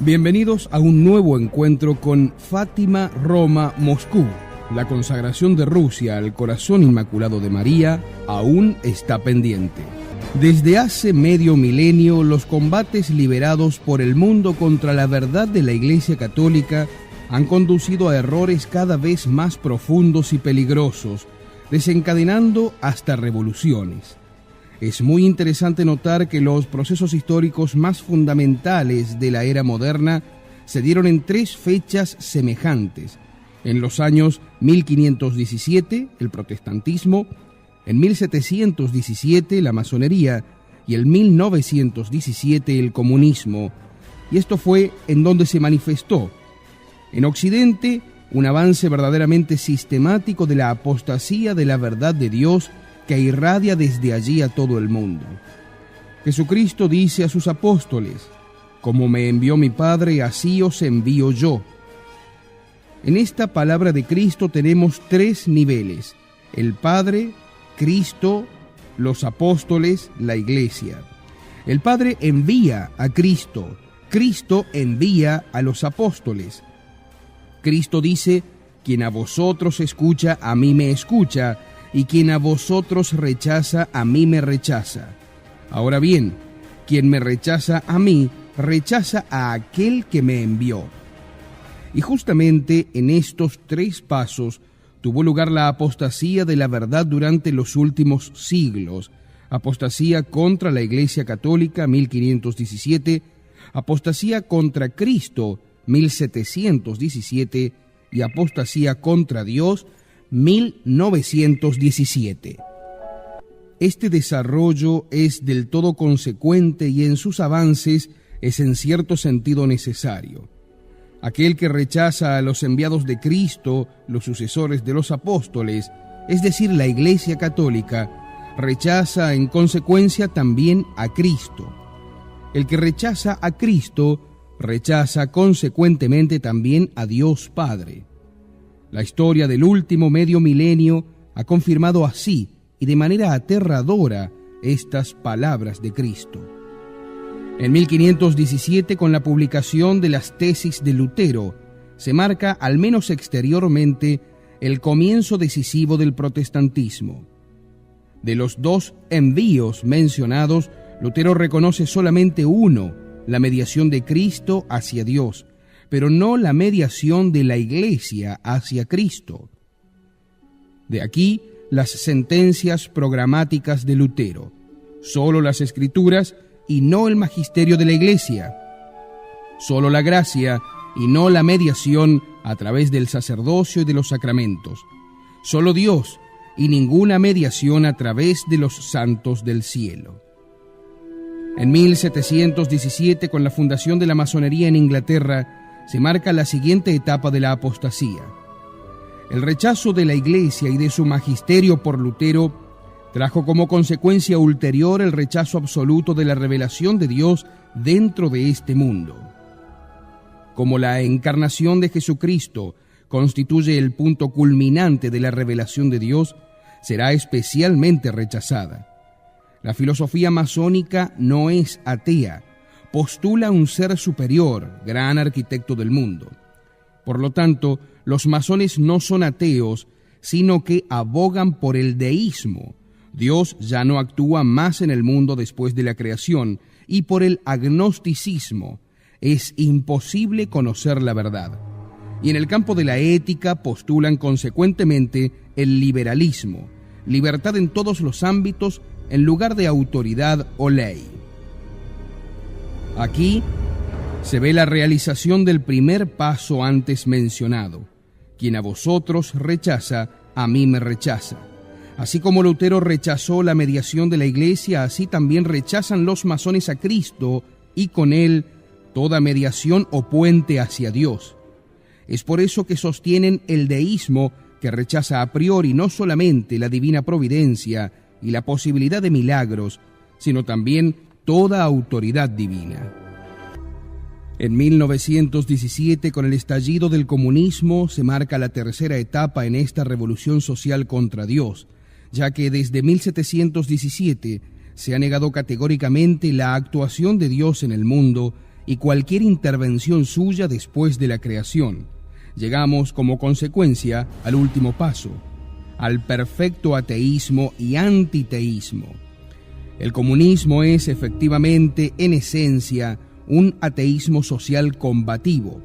Bienvenidos a un nuevo encuentro con Fátima, Roma, Moscú. La consagración de Rusia al corazón inmaculado de María aún está pendiente. Desde hace medio milenio, los combates liberados por el mundo contra la verdad de la Iglesia Católica han conducido a errores cada vez más profundos y peligrosos, desencadenando hasta revoluciones. Es muy interesante notar que los procesos históricos más fundamentales de la era moderna se dieron en tres fechas semejantes. En los años 1517, el protestantismo; en 1717, la masonería; y en 1917, el comunismo. Y esto fue en donde se manifestó, en Occidente, un avance verdaderamente sistemático de la apostasía de la verdad de Dios que irradia desde allí a todo el mundo. Jesucristo dice a sus apóstoles: «Como me envió mi Padre, así os envío yo». En esta palabra de Cristo tenemos tres niveles: el Padre, Cristo, los apóstoles, la Iglesia. El Padre envía a Cristo, Cristo envía a los apóstoles. Cristo dice: «Quien a vosotros escucha, a mí me escucha, y quien a vosotros rechaza, a mí me rechaza». Ahora bien, quien me rechaza a mí, rechaza a aquel que me envió. Y justamente en estos tres pasos tuvo lugar la apostasía de la verdad durante los últimos siglos. Apostasía contra la Iglesia Católica, 1517, apostasía contra Cristo, 1717, y apostasía contra Dios, 1917. Este desarrollo es del todo consecuente y en sus avances es en cierto sentido necesario. Aquel que rechaza a los enviados de Cristo, los sucesores de los apóstoles, es decir, la Iglesia Católica, rechaza en consecuencia también a Cristo. El que rechaza a Cristo, rechaza consecuentemente también a Dios Padre. La historia del último medio milenio ha confirmado así y de manera aterradora estas palabras de Cristo. En 1517, con la publicación de las tesis de Lutero, se marca, al menos exteriormente, el comienzo decisivo del protestantismo. De los dos envíos mencionados, Lutero reconoce solamente uno, la mediación de Cristo hacia Dios, pero no la mediación de la Iglesia hacia Cristo. De aquí las sentencias programáticas de Lutero: solo las Escrituras y no el magisterio de la Iglesia; solo la gracia y no la mediación a través del sacerdocio y de los sacramentos; solo Dios y ninguna mediación a través de los santos del cielo. En 1717, con la fundación de la masonería en Inglaterra, se marca la siguiente etapa de la apostasía. El rechazo de la Iglesia y de su magisterio por Lutero trajo como consecuencia ulterior el rechazo absoluto de la revelación de Dios dentro de este mundo. Como la encarnación de Jesucristo constituye el punto culminante de la revelación de Dios, será especialmente rechazada. La filosofía masónica no es atea, postula un ser superior, gran arquitecto del mundo. Por lo tanto, los masones no son ateos, sino que abogan por el deísmo. Dios ya no actúa más en el mundo después de la creación, y por el agnosticismo. Es imposible conocer la verdad. Y en el campo de la ética postulan consecuentemente el liberalismo, libertad en todos los ámbitos en lugar de autoridad o ley. Aquí se ve la realización del primer paso antes mencionado: quien a vosotros rechaza, a mí me rechaza. Así como Lutero rechazó la mediación de la Iglesia, así también rechazan los masones a Cristo y con él toda mediación o puente hacia Dios. Es por eso que sostienen el deísmo, que rechaza a priori no solamente la divina providencia y la posibilidad de milagros, sino también toda autoridad divina. En 1917, con el estallido del comunismo, se marca la tercera etapa en esta revolución social contra Dios, ya que desde 1717 se ha negado categóricamente la actuación de Dios en el mundo y cualquier intervención suya después de la creación. Llegamos como consecuencia al último paso, al perfecto ateísmo y antiteísmo. El comunismo es efectivamente, en esencia, un ateísmo social combativo.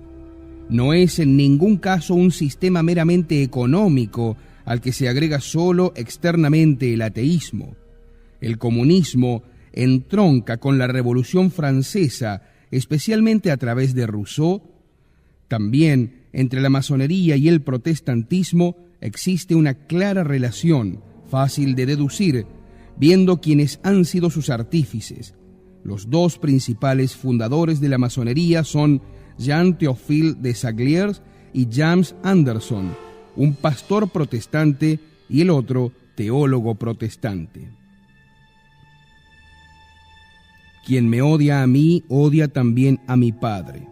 No es en ningún caso un sistema meramente económico al que se agrega solo externamente el ateísmo. El comunismo entronca con la Revolución Francesa, especialmente a través de Rousseau. También entre la masonería y el protestantismo existe una clara relación, fácil de deducir, viendo quiénes han sido sus artífices. Los dos principales fundadores de la masonería son Jean-Théophile de Sagliers y James Anderson, un pastor protestante y el otro teólogo protestante. Quien me odia a mí, odia también a mi Padre.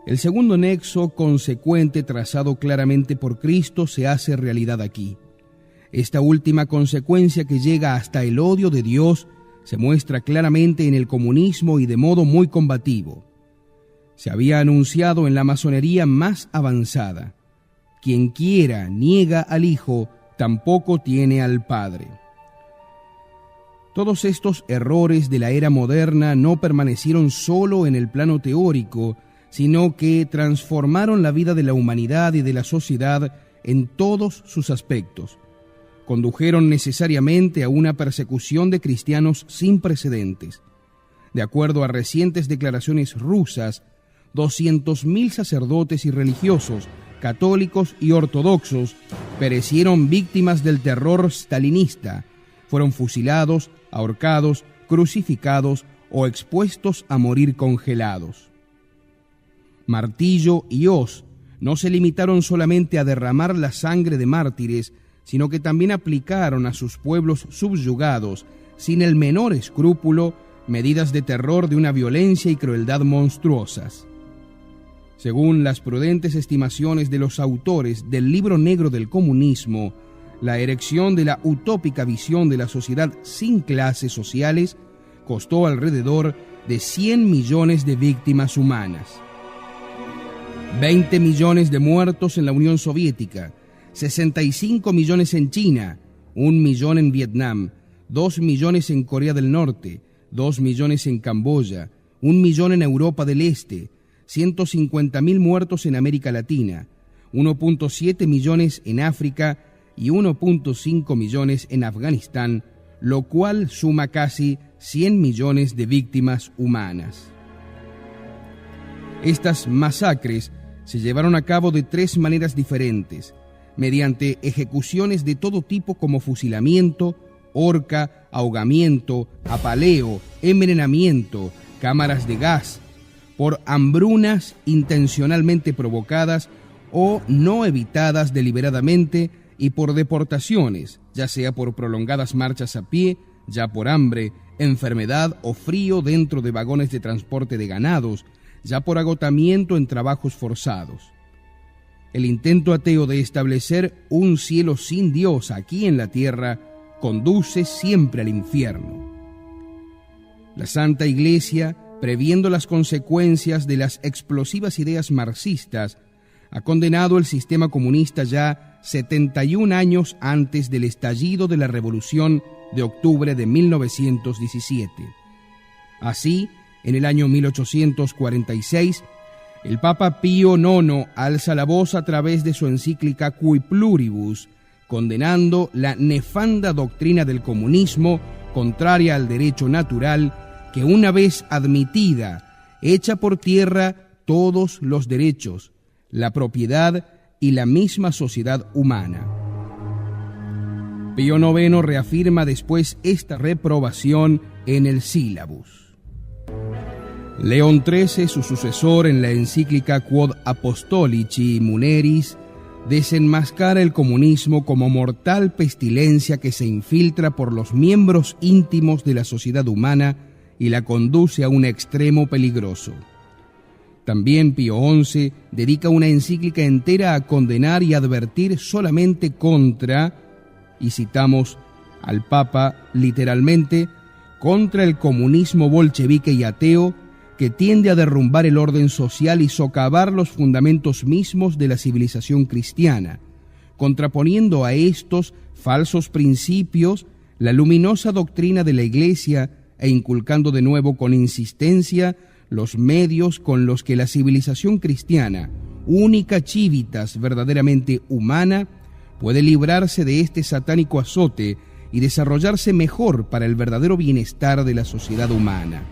El segundo nexo consecuente trazado claramente por Cristo se hace realidad aquí. Esta última consecuencia que llega hasta el odio de Dios se muestra claramente en el comunismo y de modo muy combativo. Se había anunciado en la masonería más avanzada: quien quiera niega al Hijo, tampoco tiene al Padre. Todos estos errores de la era moderna no permanecieron solo en el plano teórico, sino que transformaron la vida de la humanidad y de la sociedad en todos sus aspectos. Condujeron necesariamente a una persecución de cristianos sin precedentes. De acuerdo a recientes declaraciones rusas, 200.000 sacerdotes y religiosos, católicos y ortodoxos, perecieron víctimas del terror stalinista, fueron fusilados, ahorcados, crucificados o expuestos a morir congelados. Martillo y hoz no se limitaron solamente a derramar la sangre de mártires, sino que también aplicaron a sus pueblos subyugados, sin el menor escrúpulo, medidas de terror de una violencia y crueldad monstruosas. Según las prudentes estimaciones de los autores del Libro Negro del Comunismo, la erección de la utópica visión de la sociedad sin clases sociales costó alrededor de 100 millones de víctimas humanas. 20 millones de muertos en la Unión Soviética, 65 millones en China, 1 millón en Vietnam, 2 millones en Corea del Norte, 2 millones en Camboya, 1 millón en Europa del Este, 150.000 muertos en América Latina, 1.7 millones en África y 1.5 millones en Afganistán, lo cual suma casi 100 millones de víctimas humanas. Estas masacres se llevaron a cabo de 3 maneras diferentes: mediante ejecuciones de todo tipo como fusilamiento, horca, ahogamiento, apaleo, envenenamiento, cámaras de gas, por hambrunas intencionalmente provocadas o no evitadas deliberadamente, y por deportaciones, ya sea por prolongadas marchas a pie, ya por hambre, enfermedad o frío dentro de vagones de transporte de ganados, ya por agotamiento en trabajos forzados. El intento ateo de establecer un cielo sin Dios aquí en la tierra conduce siempre al infierno. La Santa Iglesia, previendo las consecuencias de las explosivas ideas marxistas, ha condenado el sistema comunista ya 71 años antes del estallido de la Revolución de octubre de 1917. Así, en el año 1846, el Papa Pío IX alza la voz a través de su encíclica Cui Pluribus, condenando la nefanda doctrina del comunismo, contraria al derecho natural, que una vez admitida, echa por tierra todos los derechos, la propiedad y la misma sociedad humana. Pío IX reafirma después esta reprobación en el Sílabus. León XIII, su sucesor en la encíclica Quod Apostolici Muneris, desenmascara el comunismo como mortal pestilencia que se infiltra por los miembros íntimos de la sociedad humana y la conduce a un extremo peligroso. También Pío XI dedica una encíclica entera a condenar y advertir solamente contra, y citamos al Papa literalmente, contra el comunismo bolchevique y ateo, que tiende a derrumbar el orden social y socavar los fundamentos mismos de la civilización cristiana, contraponiendo a estos falsos principios la luminosa doctrina de la Iglesia e inculcando de nuevo con insistencia los medios con los que la civilización cristiana, única civitas verdaderamente humana, puede librarse de este satánico azote y desarrollarse mejor para el verdadero bienestar de la sociedad humana.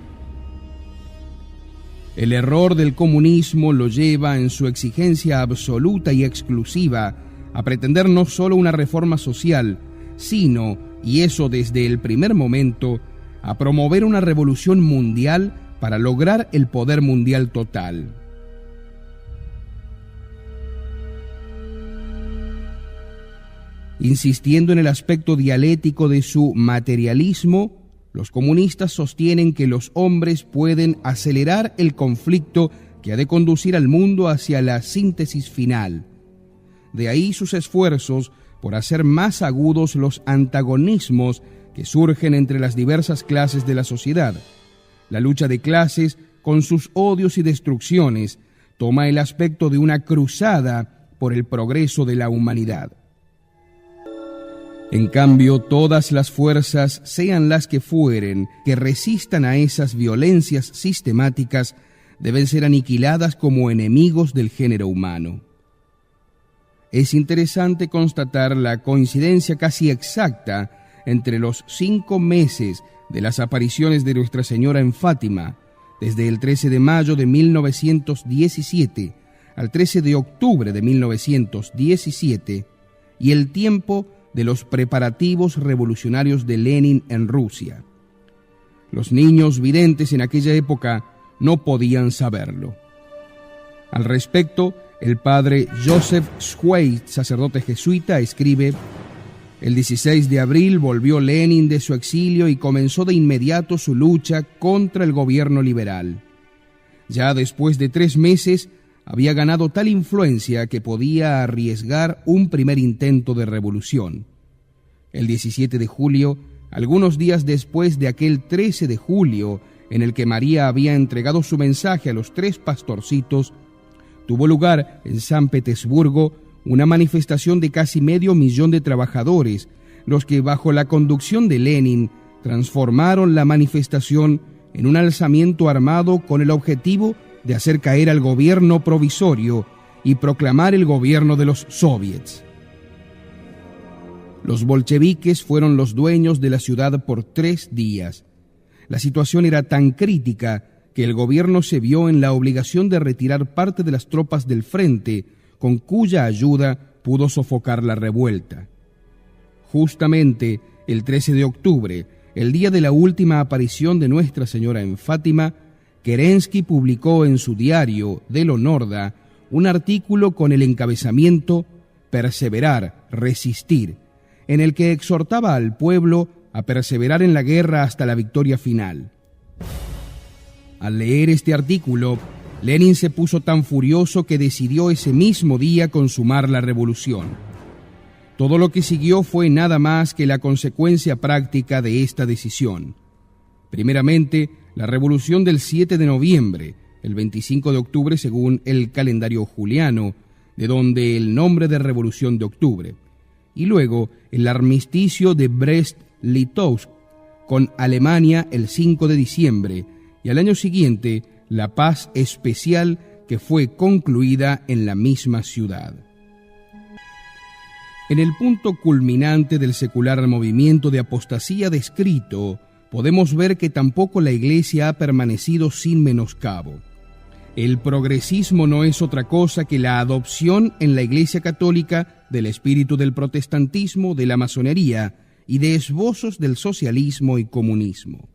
El error del comunismo lo lleva en su exigencia absoluta y exclusiva a pretender no solo una reforma social, sino, y eso desde el primer momento, a promover una revolución mundial para lograr el poder mundial total. Insistiendo en el aspecto dialéctico de su materialismo, los comunistas sostienen que los hombres pueden acelerar el conflicto que ha de conducir al mundo hacia la síntesis final. De ahí sus esfuerzos por hacer más agudos los antagonismos que surgen entre las diversas clases de la sociedad. La lucha de clases, con sus odios y destrucciones, toma el aspecto de una cruzada por el progreso de la humanidad. En cambio, todas las fuerzas, sean las que fueren, que resistan a esas violencias sistemáticas, deben ser aniquiladas como enemigos del género humano. Es interesante constatar la coincidencia casi exacta entre los 5 meses de las apariciones de Nuestra Señora en Fátima, desde el 13 de mayo de 1917 al 13 de octubre de 1917, y el tiempo de los preparativos revolucionarios de Lenin en Rusia. Los niños videntes en aquella época no podían saberlo. Al respecto, el padre Joseph Schweitz, sacerdote jesuita, escribe: el 16 de abril volvió Lenin de su exilio y comenzó de inmediato su lucha contra el gobierno liberal. Ya después de 3 meses había ganado tal influencia que podía arriesgar un primer intento de revolución. El 17 de julio, algunos días después de aquel 13 de julio, en el que María había entregado su mensaje a los 3 pastorcitos, tuvo lugar en San Petersburgo una manifestación de casi 500,000 de trabajadores, los que bajo la conducción de Lenin transformaron la manifestación en un alzamiento armado con el objetivo de hacer caer al gobierno provisorio y proclamar el gobierno de los soviets. Los bolcheviques fueron los dueños de la ciudad por 3 días. La situación era tan crítica que el gobierno se vio en la obligación de retirar parte de las tropas del frente, con cuya ayuda pudo sofocar la revuelta. Justamente el 13 de octubre, el día de la última aparición de Nuestra Señora en Fátima, Kerensky publicó en su diario del Onorda un artículo con el encabezamiento «Perseverar, resistir», en el que exhortaba al pueblo a perseverar en la guerra hasta la victoria final. Al leer este artículo, Lenin se puso tan furioso que decidió ese mismo día consumar la revolución. Todo lo que siguió fue nada más que la consecuencia práctica de esta decisión. Primeramente, la revolución del 7 de noviembre, el 25 de octubre según el calendario juliano, de donde el nombre de Revolución de Octubre, y luego el armisticio de Brest-Litovsk con Alemania el 5 de diciembre, y al año siguiente la paz especial que fue concluida en la misma ciudad. En el punto culminante del secular movimiento de apostasía descrito, podemos ver que tampoco la Iglesia ha permanecido sin menoscabo. El progresismo no es otra cosa que la adopción en la Iglesia Católica del espíritu del protestantismo, de la masonería y de esbozos del socialismo y comunismo.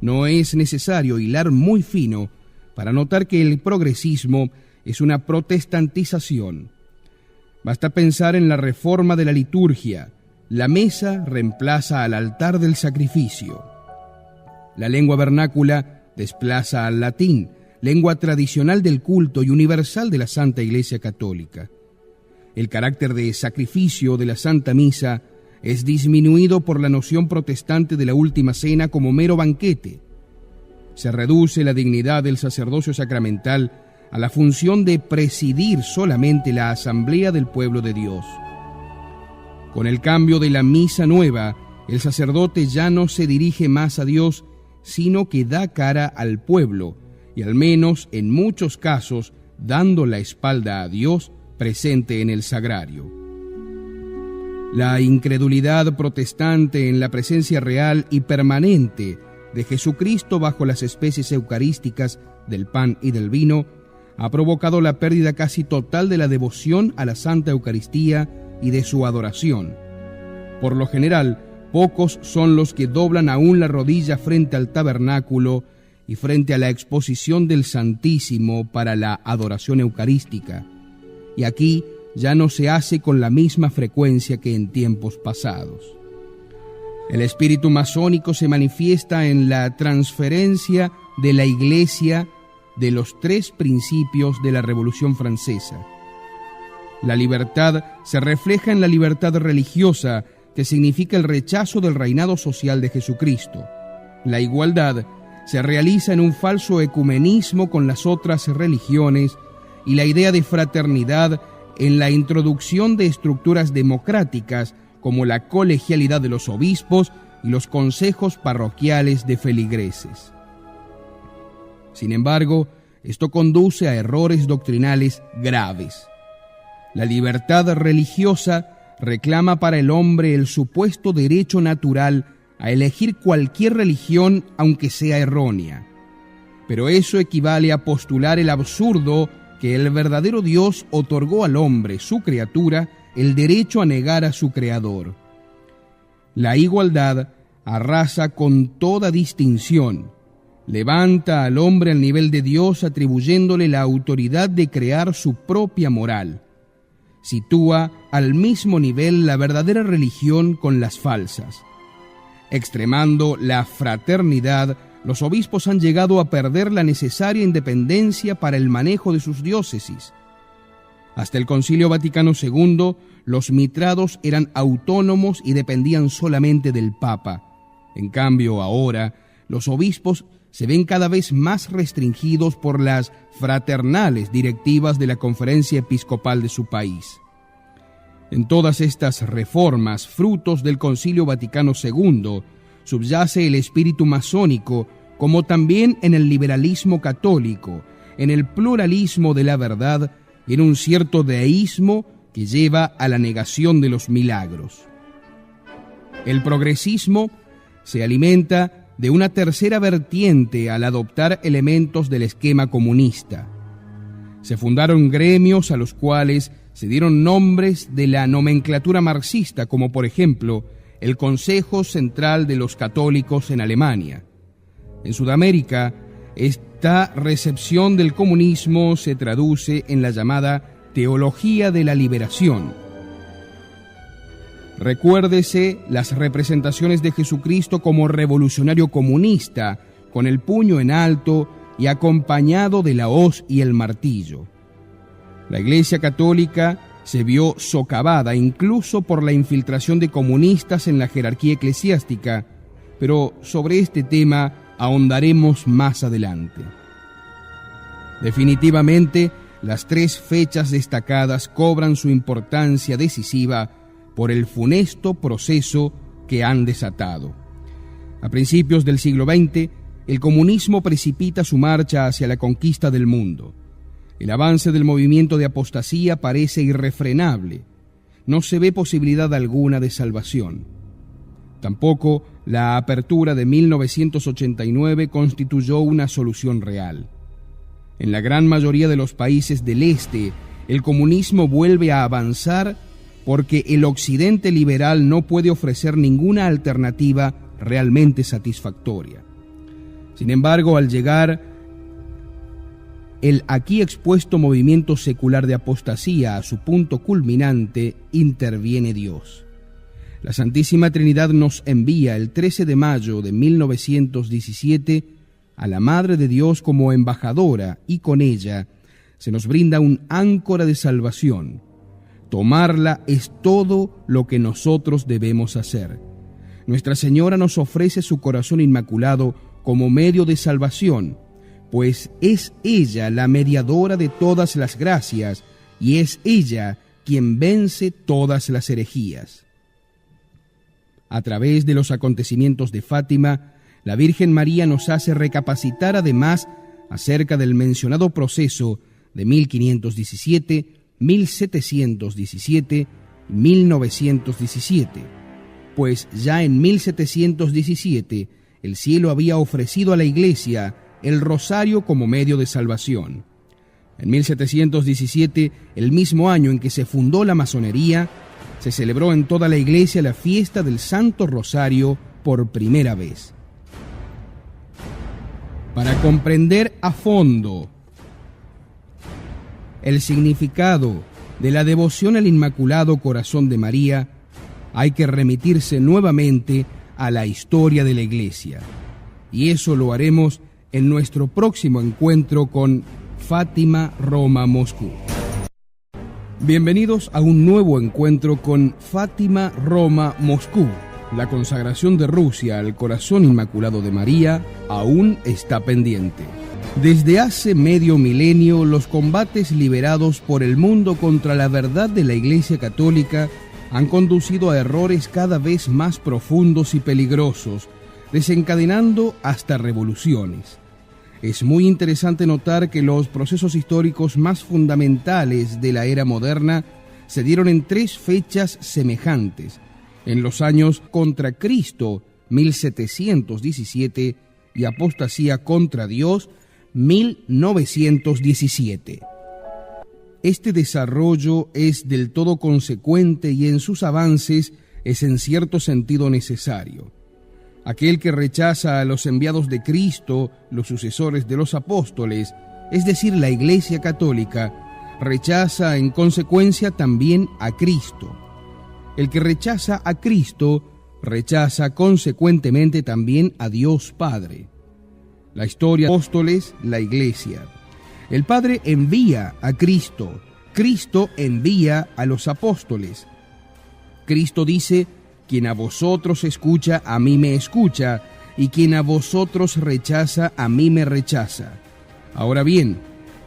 No es necesario hilar muy fino para notar que el progresismo es una protestantización. Basta pensar en la reforma de la liturgia. La mesa reemplaza al altar del sacrificio. La lengua vernácula desplaza al latín, lengua tradicional del culto y universal de la Santa Iglesia Católica. El carácter de sacrificio de la Santa Misa es disminuido por la noción protestante de la Última Cena como mero banquete. se reduce la dignidad del sacerdocio sacramental a la función de presidir solamente la asamblea del pueblo de Dios. Con el cambio de la misa nueva, el sacerdote ya no se dirige más a Dios, sino que da cara al pueblo, y al menos en muchos casos dando la espalda a Dios presente en el sagrario. La incredulidad protestante en la presencia real y permanente de Jesucristo bajo las especies eucarísticas del pan y del vino ha provocado la pérdida casi total de la devoción a la Santa Eucaristía y de su adoración. Por lo general, pocos son los que doblan aún la rodilla frente al tabernáculo y frente a la exposición del Santísimo para la adoración eucarística. Y aquí ya no se hace con la misma frecuencia que en tiempos pasados. El espíritu masónico se manifiesta en la transferencia de la Iglesia de los tres principios de la Revolución Francesa. La libertad se refleja en la libertad religiosa, que significa el rechazo del reinado social de Jesucristo. La igualdad se realiza en un falso ecumenismo con las otras religiones y la idea de fraternidad en la introducción de estructuras democráticas como la colegialidad de los obispos y los consejos parroquiales de feligreses. Sin embargo, esto conduce a errores doctrinales graves. La libertad religiosa reclama para el hombre el supuesto derecho natural a elegir cualquier religión aunque sea errónea. Pero eso equivale a postular el absurdo que el verdadero Dios otorgó al hombre, su criatura, el derecho a negar a su Creador. La igualdad arrasa con toda distinción, levanta al hombre al nivel de Dios atribuyéndole la autoridad de crear su propia moral. Sitúa al mismo nivel la verdadera religión con las falsas. Extremando la fraternidad, los obispos han llegado a perder la necesaria independencia para el manejo de sus diócesis. Hasta el Concilio Vaticano II, los mitrados eran autónomos y dependían solamente del Papa. En cambio, ahora, los obispos se ven cada vez más restringidos por las fraternales directivas de la Conferencia Episcopal de su país. En todas estas reformas, frutos del Concilio Vaticano II, subyace el espíritu masónico, como también en el liberalismo católico, en el pluralismo de la verdad y en un cierto deísmo que lleva a la negación de los milagros. El progresismo se alimenta de una tercera vertiente al adoptar elementos del esquema comunista. Se fundaron gremios a los cuales se dieron nombres de la nomenclatura marxista, como por ejemplo el Consejo Central de los Católicos en Alemania. En Sudamérica, esta recepción del comunismo se traduce en la llamada Teología de la Liberación. Recuérdese las representaciones de Jesucristo como revolucionario comunista, con el puño en alto y acompañado de la hoz y el martillo. La Iglesia Católica se vio socavada incluso por la infiltración de comunistas en la jerarquía eclesiástica, pero sobre este tema ahondaremos más adelante. Definitivamente, las tres fechas destacadas cobran su importancia decisiva por el funesto proceso que han desatado. A principios del siglo XX, el comunismo precipita su marcha hacia la conquista del mundo. El avance del movimiento de apostasía parece irrefrenable. No se ve posibilidad alguna de salvación. Tampoco la apertura de 1989 constituyó una solución real. En la gran mayoría de los países del este, el comunismo vuelve a avanzar porque el occidente liberal no puede ofrecer ninguna alternativa realmente satisfactoria. Sin embargo, al llegar el aquí expuesto movimiento secular de apostasía a su punto culminante, interviene Dios. La Santísima Trinidad nos envía el 13 de mayo de 1917 a la Madre de Dios como embajadora, y con ella se nos brinda un áncora de salvación. Tomarla es todo lo que nosotros debemos hacer. Nuestra Señora nos ofrece su corazón inmaculado como medio de salvación, pues es ella la mediadora de todas las gracias y es ella quien vence todas las herejías. A través de los acontecimientos de Fátima, la Virgen María nos hace recapacitar además acerca del mencionado proceso de 1517, 1717 y 1917, pues ya en 1717 el cielo había ofrecido a la Iglesia el rosario como medio de salvación. En 1717, el mismo año en que se fundó la masonería, se celebró en toda la Iglesia la fiesta del Santo Rosario por primera vez. Para comprender a fondo el significado de la devoción al Inmaculado Corazón de María, hay que remitirse nuevamente a la historia de la Iglesia. Y eso lo haremos en nuestro próximo encuentro con Fátima, Roma, Moscú. Bienvenidos a un nuevo encuentro con Fátima, Roma, Moscú. La consagración de Rusia al Corazón Inmaculado de María aún está pendiente. Desde hace medio milenio, los combates liberados por el mundo contra la verdad de la Iglesia Católica han conducido a errores cada vez más profundos y peligrosos, desencadenando hasta revoluciones. Es muy interesante notar que los procesos históricos más fundamentales de la era moderna se dieron en tres fechas semejantes: en los años contra Cristo, 1717, y apostasía contra Dios, 1917. Este desarrollo es del todo consecuente y en sus avances es en cierto sentido necesario. Aquel que rechaza a los enviados de Cristo, los sucesores de los apóstoles, es decir, la Iglesia Católica, rechaza en consecuencia también a Cristo. El que rechaza a Cristo, rechaza consecuentemente también a Dios Padre. La historia de los apóstoles, la Iglesia. El Padre envía a Cristo, Cristo envía a los apóstoles. Cristo dice: quien a vosotros escucha, a mí me escucha, y quien a vosotros rechaza, a mí me rechaza. Ahora bien,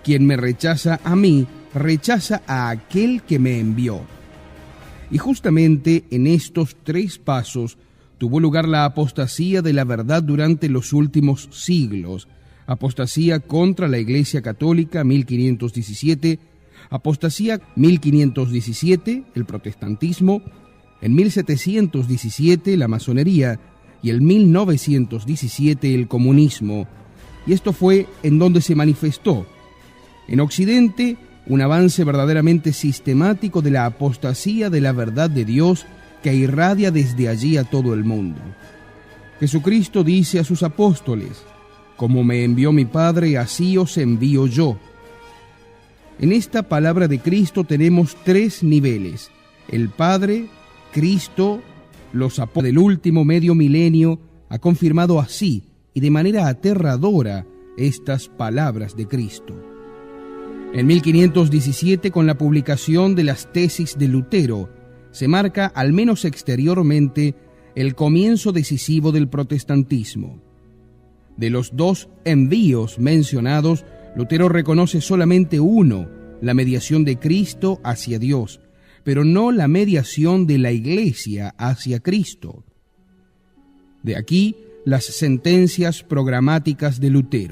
quien me rechaza a mí, rechaza a aquel que me envió. Y justamente en estos tres pasos tuvo lugar la apostasía de la verdad durante los últimos siglos. Apostasía contra la Iglesia Católica, 1517, apostasía 1517, el protestantismo, en 1717 la masonería y en 1917 el comunismo. Y esto fue en donde se manifestó, en Occidente, un avance verdaderamente sistemático de la apostasía de la verdad de Dios que irradia desde allí a todo el mundo. Jesucristo dice a sus apóstoles: como me envió mi Padre, así os envío yo. En esta palabra de Cristo tenemos tres niveles: el Padre, Cristo, los apóstoles. Del último medio milenio ha confirmado así y de manera aterradora estas palabras de Cristo. En 1517, con la publicación de las tesis de Lutero, se marca, al menos exteriormente, el comienzo decisivo del protestantismo. De los dos envíos mencionados, Lutero reconoce solamente uno, la mediación de Cristo hacia Dios, pero no la mediación de la Iglesia hacia Cristo. De aquí las sentencias programáticas de Lutero.